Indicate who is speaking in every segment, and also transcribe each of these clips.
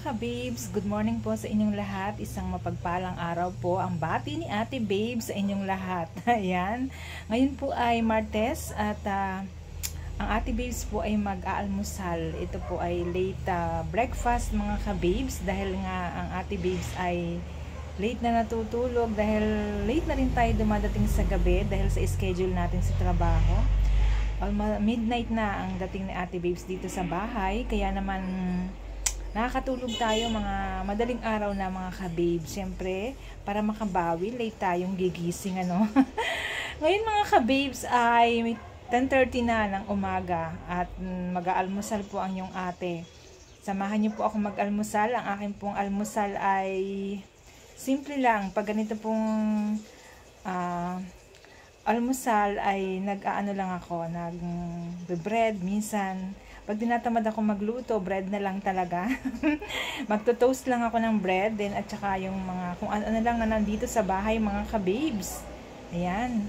Speaker 1: ka-babes, good morning po sa inyong lahat. Isang mapagpalang araw po ang bati ni Ate Babes sa inyong lahat. Ayan. Ngayon po ay Martes at ang Ate Babes po ay mag-aalmusal. Ito po ay late breakfast mga ka-babes dahil nga ang Ate Babes ay late na natutulog dahil late na rin tayo dumadating sa gabi dahil sa schedule natin sa trabaho. Midnight na ang dating ni Ate Babes dito sa bahay, kaya naman nakakatulog tayo mga madaling araw na mga ka-babes. Siyempre, para makabawi, late tayong gigising ano. Ngayon mga ka-babes ay 10:30 na ng umaga at mag-aalmusal po ang iyong ate. Samahan niyo po ako mag-almusal. Ang akin pong almusal ay simple lang. Pag ganito pong almusal ay nag-aano lang ako, nag-bread minsan. Pag dinatamad ako magluto, bread na lang talaga. Magto-toast lang ako ng bread din at saka yung mga kung ano lang na nandito sa bahay mga ka-babes. Ayan.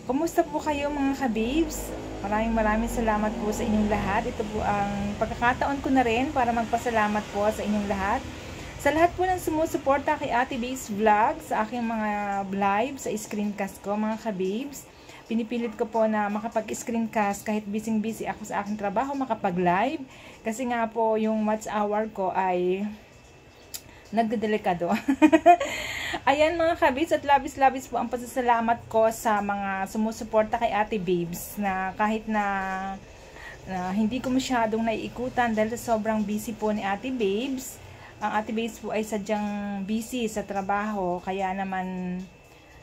Speaker 1: Kumusta po kayo mga ka-babes? Maraming salamat po sa inyong lahat. Ito po ang pagkakataon ko na rin para magpasalamat po sa inyong lahat. Sa lahat po ng sumusuporta kay Ate Babes Vlog, sa aking mga live, sa screencast ko mga ka-babes. Pinipilit ko po na makapag-screencast kahit busy ako sa aking trabaho, makapag-live. Kasi nga po yung watch hour ko ay nagdedelikado. Ayan mga kabits, at labis po ang pasasalamat ko sa mga sumusuporta kay Ate Babes na kahit na hindi ko masyadong naiikutan dahil sobrang busy po ni Ate Babes. Ang Ate Babes po ay sadyang busy sa trabaho, kaya naman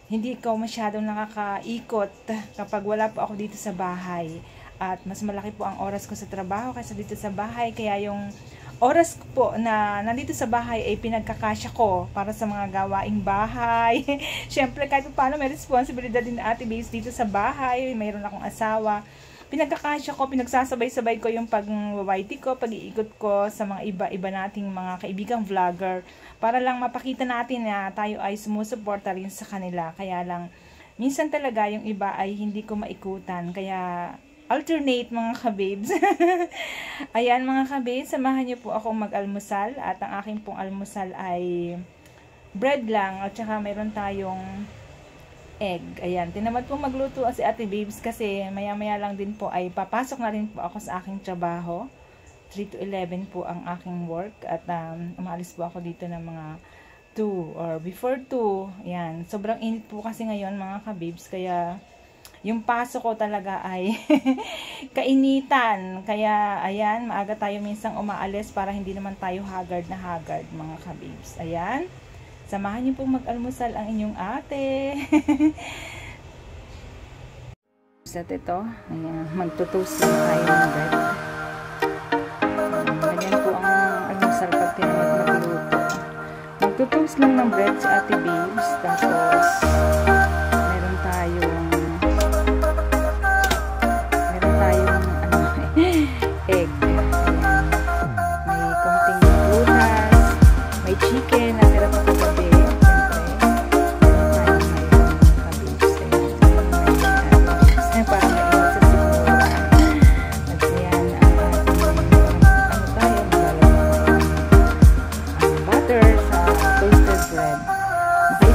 Speaker 1: hindi ko masyadong nakakaikot kapag wala po ako dito sa bahay. At mas malaki po ang oras ko sa trabaho kaysa dito sa bahay. Kaya yung oras ko po na nandito sa bahay ay pinagkakasya ko para sa mga gawaing bahay. Siyempre kahit paano may responsibilidad din Ate Babes dito sa bahay. Mayroon akong asawa. Pinagkakasya ko, pinagsasabay-sabay ko yung pag-YT ko, pag-iikot ko sa mga iba-iba nating mga kaibigang vlogger para lang mapakita natin na tayo ay sumusuporta rin sa kanila. Kaya lang, minsan talaga yung iba ay hindi ko maikutan. Kaya, alternate mga ka-babes. Ayan mga ka-babes, samahan niyo po akong mag-almusal. At ang aking pong almusal ay bread lang. At saka mayroon tayong egg. Ayan, tinamad po magluto si Ate Babes kasi maya-maya lang din po ay papasok na rin po ako sa aking trabaho. 3 to 11 po ang aking work at umalis po ako dito ng mga 2 or before 2. Ayan, sobrang init po kasi ngayon mga ka-babes, kaya yung pasok ko talaga ay kainitan. Kaya ayan, maaga tayo minsang umaalis para hindi naman tayo haggard na haggard mga ka-babes. Ayan. Samahan niyo pong mag-almusal ang inyong ate. Sa ito, magto-toast lang tayo ng bread. Ganyan po ang almusal pag tinamad magluto. Magto-toast lang ng bread sa Ate Babes. Tapos, meron tayong egg. Ayan. May konting prutas, may chicken na meron pa kagabi.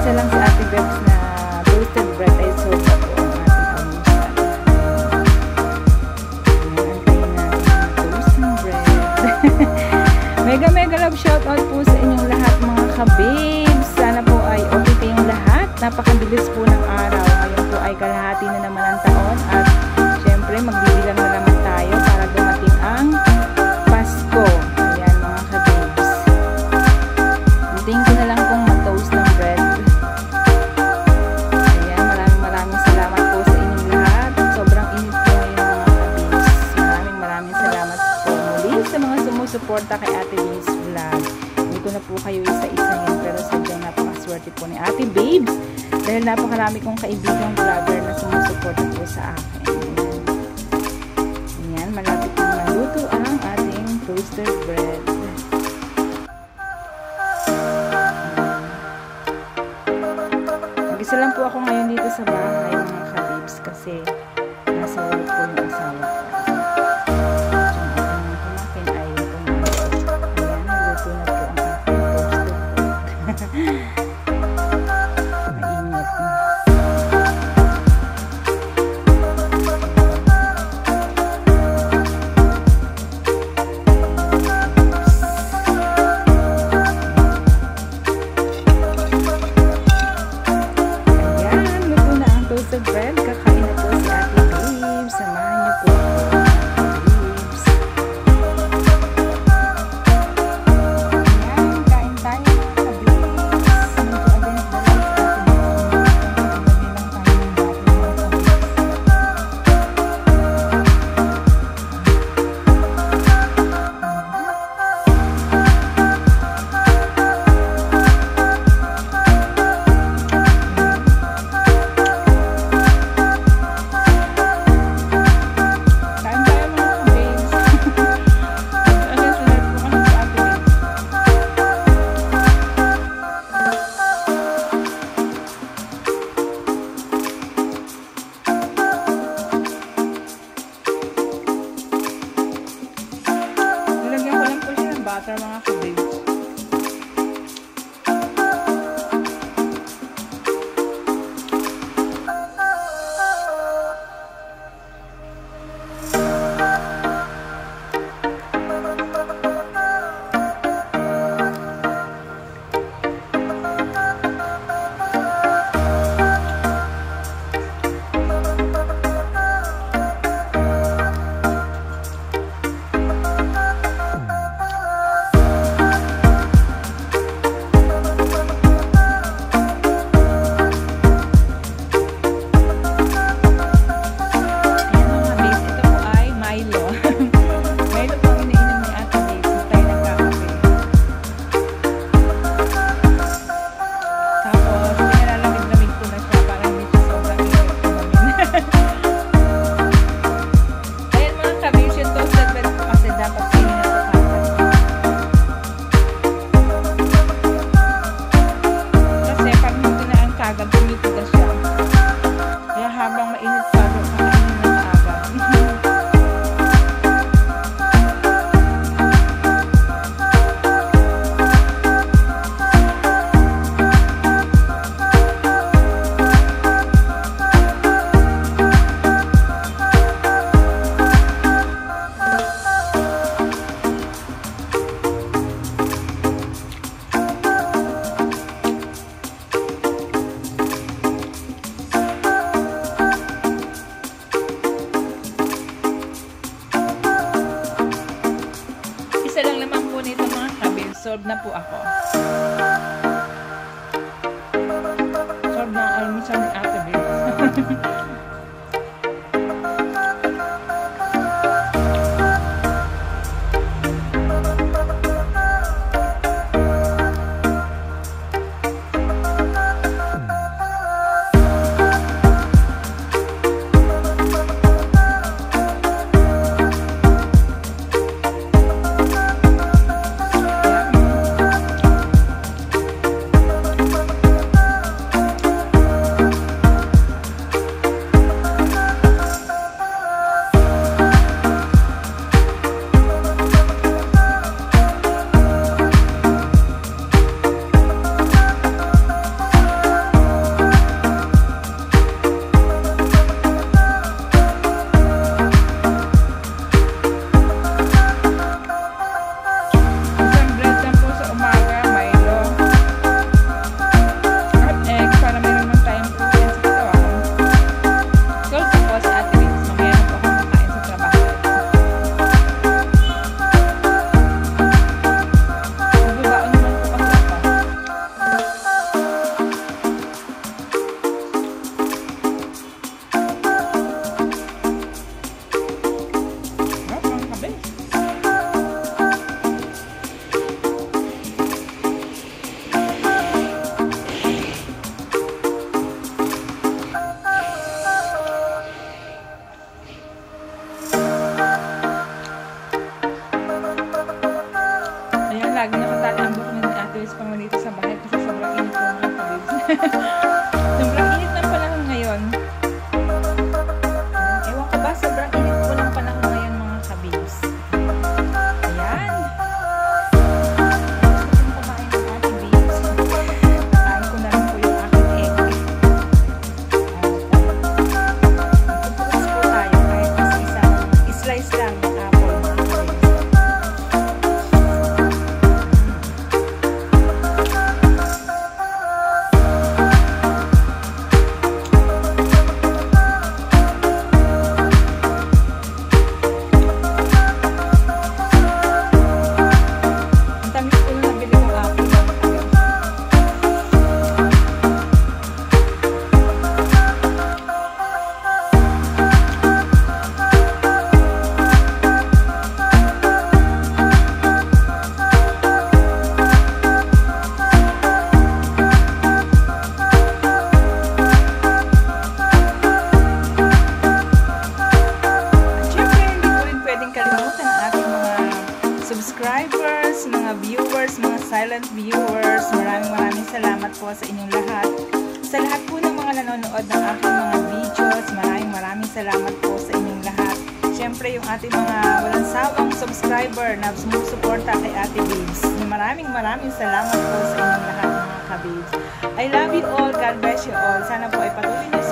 Speaker 1: Isa lang sa Ate Babes na toasted bread ay sold na po ang ating almusal. Ayan, antayin natin na toast ng bread. Mega love shoutout po sa inyong lahat mga ka-babes. Sana po ay okay kayong lahat. Napakabilis po ng araw. Ngayon po ay kalahati na naman ang taon. At syempre magbibilang na naman tayo para dumating ang Pasko. Ayan mga ka-babes. Hintayin ko na lang kung mag-toast ng bread. Suporta kay Ate Babes Vlog. Hindi ko na po kayo isa-isahin pero sadyang napakaswerte po ni Ate Babes dahil napakarami kong kaibigang vlogger na sumusuporta po sa akin. Ayan, malapit na maluto ang ating toasted bread. Mag-isa lang po ako ngayon dito sa bahay mga ka-babes kasi nasa work po yung asawa ko. Ayan, nagluto na butter mga kabibs. Solve na po ako. Solve na ang almusal ni Ate Bibs. Lagi nakatatambok na ni Ate Bibs pang dito sa bahay kasi sobrang init po mga kabibs. Sobrang init ng panahon ngayon. Ewan ko ba, sobrang init po ng panahon ngayon mga kabibs. Ayan. Gusto kong kumain ng Ate Bibs. Kain ko na rin po yung aking egg. Magpupulis po tayo kahit mas isang slice lang ng apple mga kabibs. Subscribers, mga viewers, mga silent viewers, maraming salamat po sa inyong lahat. Sa lahat po ng mga nanonood ng aking mga videos, maraming salamat po sa inyong lahat. Siyempre yung ating mga walang sawang subscriber na sumusuporta kay Ate Babes. Maraming salamat po sa inyong lahat mga ka-babes. I love you all. God bless you all. Sana po ay patuloy niyo